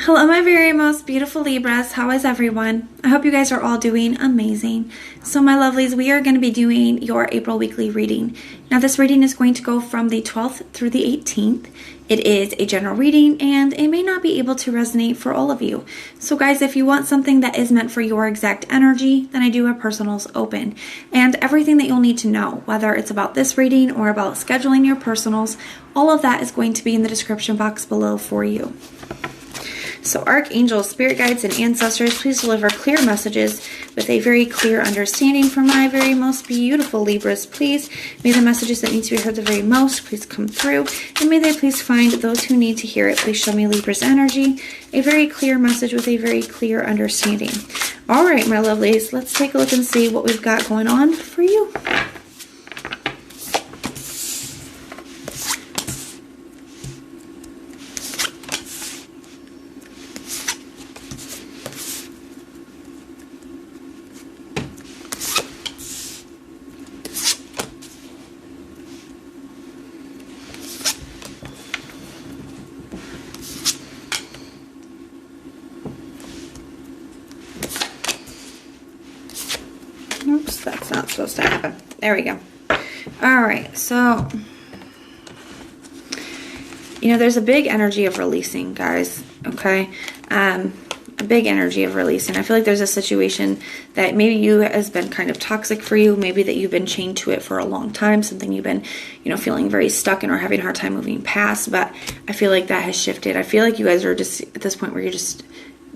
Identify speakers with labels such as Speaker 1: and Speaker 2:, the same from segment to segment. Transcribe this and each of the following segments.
Speaker 1: Hello, my very most beautiful Libras. How is everyone? I hope you guys are all doing amazing. So my lovelies, we are going to be doing your April weekly reading. Now this reading is going to go from the 12th through the 18th. It is a general reading and it may not be able to resonate for all of you. So guys, if you want something that is meant for your exact energy, then I do have personals open. And everything that you'll need to know, whether it's about this reading or about scheduling your personals, all of that is going to be in the description box below for you. So archangels, spirit guides, and ancestors, please deliver clear messages with a very clear understanding for my very most beautiful Libras. Please, may the messages that need to be heard the very most, please come through. And may they please find those who need to hear it. Please show me Libra's energy, a very clear message with a very clear understanding. All right, my lovelies, let's take a look and see what we've got going on for you. Oops, that's not supposed to happen. There we go. All right, so, you know, there's a big energy of releasing, guys, okay? A big energy of releasing. I feel like there's a situation that maybe you has been kind of toxic for you, maybe that you've been chained to it for a long time, something you've been, you know, feeling very stuck in or having a hard time moving past, but I feel like that has shifted. I feel like you guys are just at this point where you're just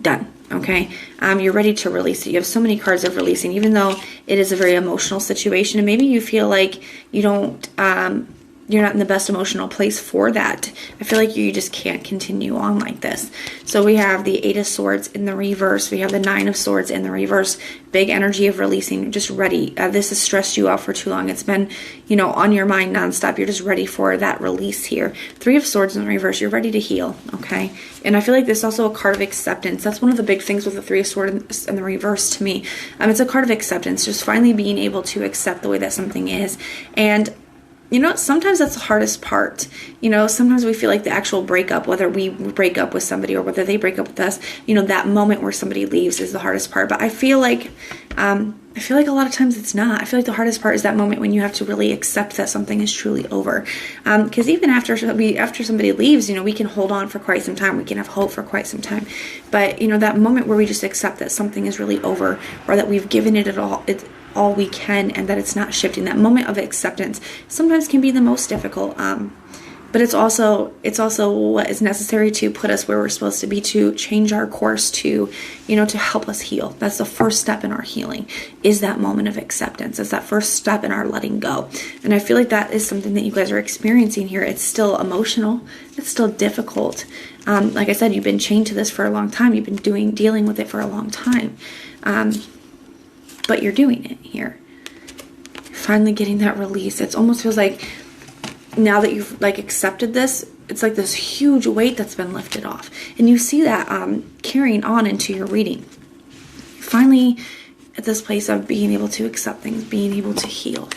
Speaker 1: done, okay? You're ready to release it. You have so many cards of releasing, even though it is a very emotional situation, and maybe you feel like you don't, you're not in the best emotional place for that. I feel like you just can't continue on like this. So we have the 8 of Swords in the reverse. We have the 9 of Swords in the reverse. Big energy of releasing, just ready. This has stressed you out for too long. It's been, you know, on your mind nonstop. You're just ready for that release here. 3 of Swords in the reverse. You're ready to heal, okay? And I feel like this is also a card of acceptance. That's one of the big things with the 3 of Swords in the reverse to me. It's a card of acceptance, just finally being able to accept the way that something is. And you know, sometimes that's the hardest part. You know, sometimes we feel like the actual breakup, whether we break up with somebody or whether they break up with us, you know, that moment where somebody leaves is the hardest part. But I feel like a lot of times it's not. I feel like the hardest part is that moment when you have to really accept that something is truly over. Because even after somebody leaves, you know, we can hold on for quite some time. We can have hope for quite some time. But, you know, that moment where we just accept that something is really over, or that we've given it all we can, and that it's not shifting, that moment of acceptance sometimes can be the most difficult, but it's also what is necessary to put us where we're supposed to be, to change our course, to, you know, to help us heal. That's the first step in our healing, is that moment of acceptance. It's that first step in our letting go. And I feel like that is something that you guys are experiencing here. It's still emotional, it's still difficult. Like I said, you've been chained to this for a long time. You've been dealing with it for a long time. But you're doing it here. You're finally getting that release. It almost feels like now that you've like accepted this, it's like this huge weight that's been lifted off. And you see that carrying on into your reading. You're finally at this place of being able to accept things, being able to heal,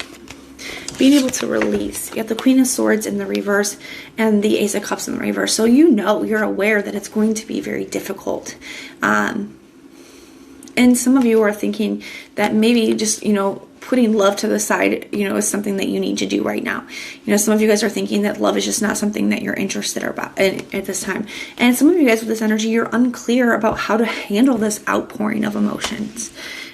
Speaker 1: being able to release. You have the Queen of Swords in the reverse and the Ace of Cups in the reverse. So you know, you're aware that it's going to be very difficult. And some of you are thinking that maybe just, you know, putting love to the side, you know, is something that you need to do right now. You know, some of you guys are thinking that love is just not something that you're interested about at this time. And some of you guys with this energy, you're unclear about how to handle this outpouring of emotions.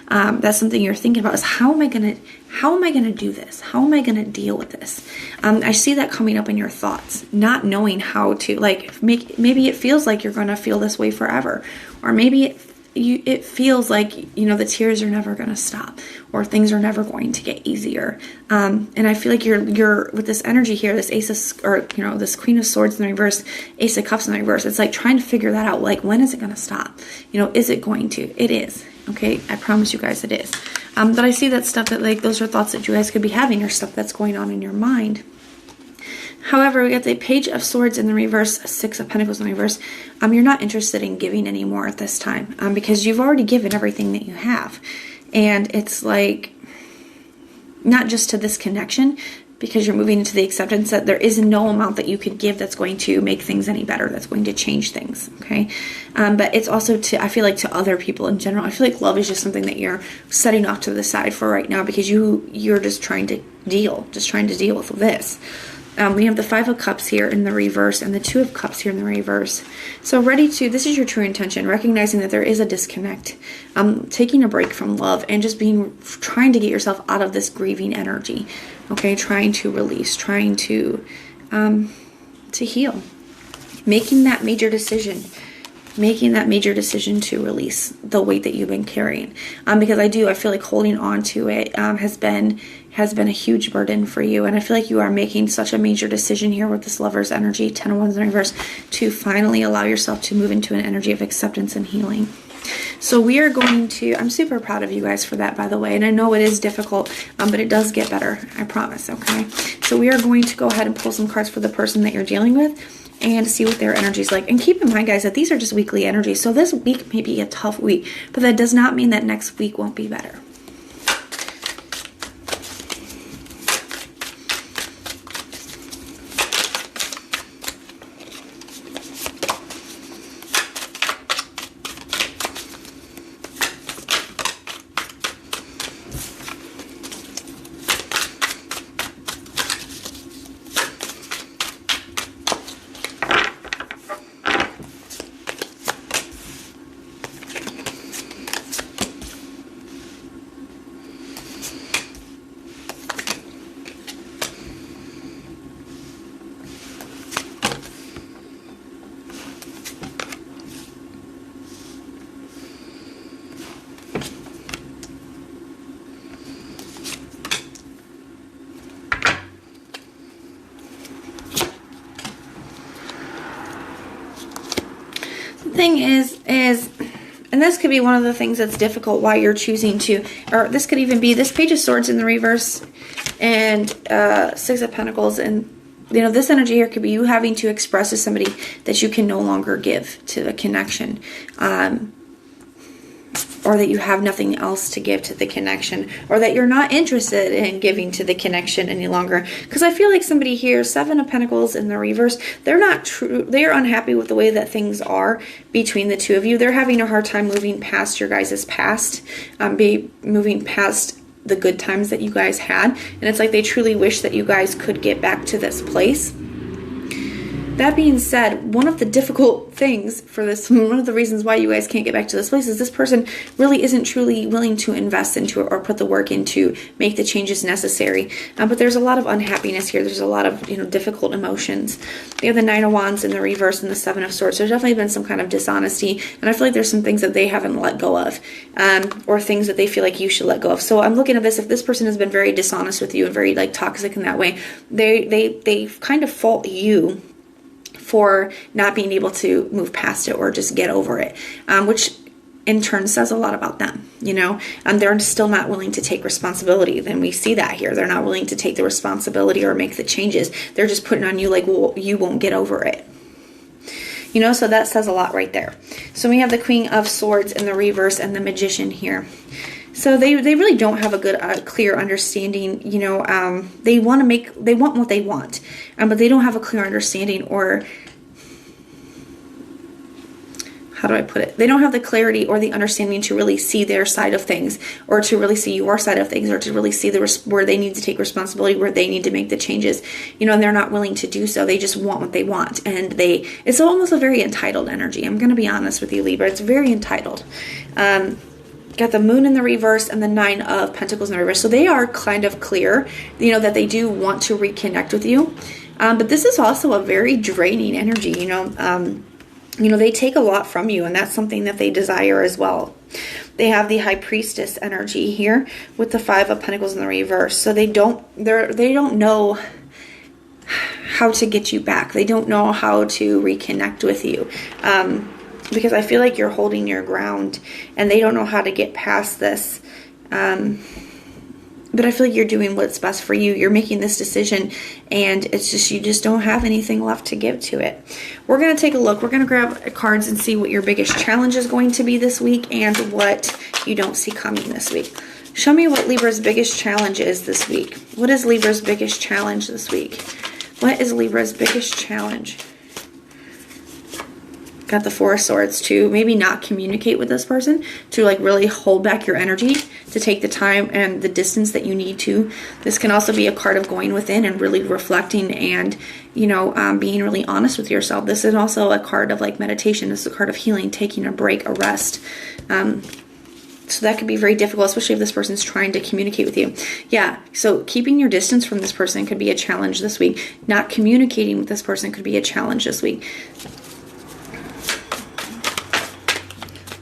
Speaker 1: That's something you're thinking about, is how am I going to do this? How am I going to deal with this? I see that coming up in your thoughts, not knowing how to, like, maybe it feels like you're going to feel this way forever, or maybe it feels like, you know, the tears are never going to stop, or things are never going to get easier. And I feel like you're with this energy here, this this Queen of Swords in the reverse, Ace of Cups in the reverse. It's like trying to figure that out. Like, when is it going to stop? You know, is it going to? It is. Okay, I promise you guys it is. But I see that stuff that, like, those are thoughts that you guys could be having, or stuff that's going on in your mind. However, we got the Page of Swords in the reverse, 6 of Pentacles in the reverse. You're not interested in giving anymore at this time, because you've already given everything that you have. And it's like, not just to this connection, because you're moving into the acceptance that there is no amount that you could give that's going to make things any better, that's going to change things, okay? but it's also to, I feel like, to other people in general. I feel like love is just something that you're setting off to the side for right now because you're just trying to deal with this. We have the Five of Cups here in the reverse and the Two of Cups here in the reverse. So this is your true intention, recognizing that there is a disconnect, taking a break from love and just trying to get yourself out of this grieving energy, okay? Trying to release, trying to heal, making that major decision to release the weight that you've been carrying. Because I feel like holding on to it has been a huge burden for you. And I feel like you are making such a major decision here with this Lover's energy, 10 of Wands in reverse, to finally allow yourself to move into an energy of acceptance and healing. So we are going to, I'm super proud of you guys for that, by the way. And I know it is difficult, but it does get better. I promise, okay? So we are going to go ahead and pull some cards for the person that you're dealing with and see what their energy is like. And keep in mind, guys, that these are just weekly energies. So this week may be a tough week, but that does not mean that next week won't be better. Thing is, and this could be one of the things that's difficult why you're choosing to, or this could even be this Page of Swords in the reverse and Six of Pentacles, and this energy here could be you having to express to somebody that you can no longer give to the connection, or that you have nothing else to give to the connection, or that you're not interested in giving to the connection any longer. Because I feel like somebody here, Seven of Pentacles in the reverse, they're unhappy with the way that things are between the two of you. They're having a hard time moving past your guys' past, moving past the good times that you guys had. And it's like they truly wish that you guys could get back to this place. That being said, one of the difficult things for this, one of the reasons why you guys can't get back to this place is this person really isn't truly willing to invest into it or put the work in to make the changes necessary. But there's a lot of unhappiness here. There's a lot of difficult emotions. We have the Nine of Wands in the reverse and the Seven of Swords. There's definitely been some kind of dishonesty, and I feel like there's some things that they haven't let go of, or things that they feel like you should let go of. So I'm looking at this. If this person has been very dishonest with you and very toxic in that way, they kind of fault you for not being able to move past it or just get over it, which in turn says a lot about them, they're still not willing to take responsibility. Then we see that here. They're not willing to take the responsibility or make the changes. They're just putting on you like, well, you won't get over it. So that says a lot right there. So we have the Queen of Swords in the reverse and the Magician here. So they really don't have a good, clear understanding. They want what they want, but they don't have a clear understanding, or how do I put it? They don't have the clarity or the understanding to really see their side of things, or to really see your side of things, or to really see where they need to take responsibility, where they need to make the changes. And they're not willing to do so. They just want what they want, and it's almost a very entitled energy. I'm going to be honest with you, Libra. It's very entitled. Got the Moon in the reverse and the Nine of Pentacles in the reverse. So they are kind of clear, that they do want to reconnect with you. But this is also a very draining energy, they take a lot from you, and that's something that they desire as well. They have the High Priestess energy here with the Five of Pentacles in the reverse. So they don't know how to get you back. They don't know how to reconnect with you. Because I feel like you're holding your ground, and they don't know how to get past this. But I feel like you're doing what's best for you. You're making this decision, and it's just, you just don't have anything left to give to it. We're going to take a look. We're going to grab cards and see what your biggest challenge is going to be this week and what you don't see coming this week. Show me what Libra's biggest challenge is this week. What is Libra's biggest challenge this week? What is Libra's biggest challenge? got the Four of Swords to maybe not communicate with this person, to like really hold back your energy, to take the time and the distance that you need to. This can also be a card of going within and really reflecting and, you know, being really honest with yourself. This is also a card of like meditation. This is a card of healing, taking a break, a rest. So that could be very difficult, especially if this person's trying to communicate with you. Yeah, so keeping your distance from this person could be a challenge this week. Not communicating with this person could be a challenge this week.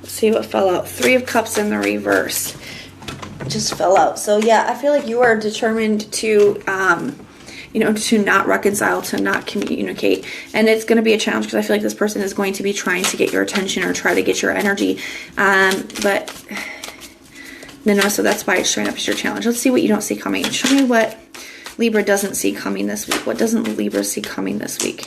Speaker 1: Let's see what fell out. Three of Cups in the reverse just fell out. So yeah, I feel like you are determined to you know, to not reconcile, to not communicate. And it's going to be a challenge because I feel like this person is going to be trying to get your attention or try to get your energy. But no, so that's why it's showing up as your challenge. Let's see what you don't see coming. Show me what Libra doesn't see coming this week. What doesn't Libra see coming this week?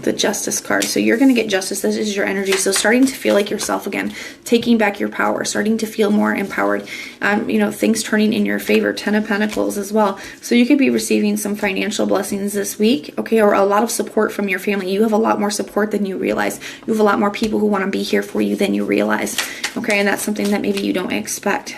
Speaker 1: The Justice card. So you're going to get justice. This is your energy. So starting to feel like yourself again, taking back your power, starting to feel more empowered. You know, things turning in your favor. 10 of Pentacles as well. So you could be receiving some financial blessings this week, okay, or a lot of support from your family. You have a lot more support than you realize. You have a lot more people who want to be here for you than you realize, okay, and that's something that maybe you don't expect.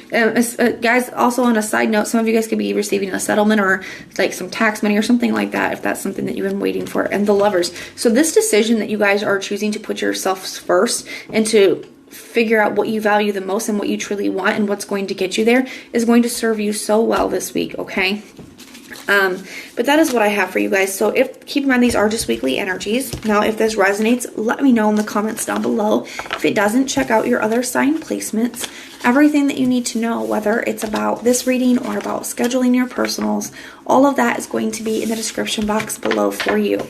Speaker 1: Guys, also on a side note, some of you guys could be receiving a settlement or like some tax money or something like that, if that's something that you've been waiting for. And the Lovers. So this decision that you guys are choosing to put yourselves first and to figure out what you value the most and what you truly want and what's going to get you there is going to serve you so well this week, okay? But that is what I have for you guys. So keep in mind, these are just weekly energies. Now, if this resonates, let me know in the comments down below. If it doesn't, check out your other sign placements. Everything that you need to know, whether it's about this reading or about scheduling your personals, all of that is going to be in the description box below for you.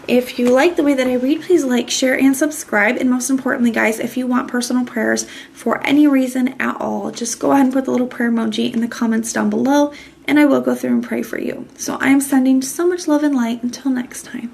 Speaker 1: If you like the way that I read, please like, share, and subscribe. And most importantly, guys, if you want personal prayers for any reason at all, just go ahead and put the little prayer emoji in the comments down below, and I will go through and pray for you. So I am sending so much love and light. Until next time.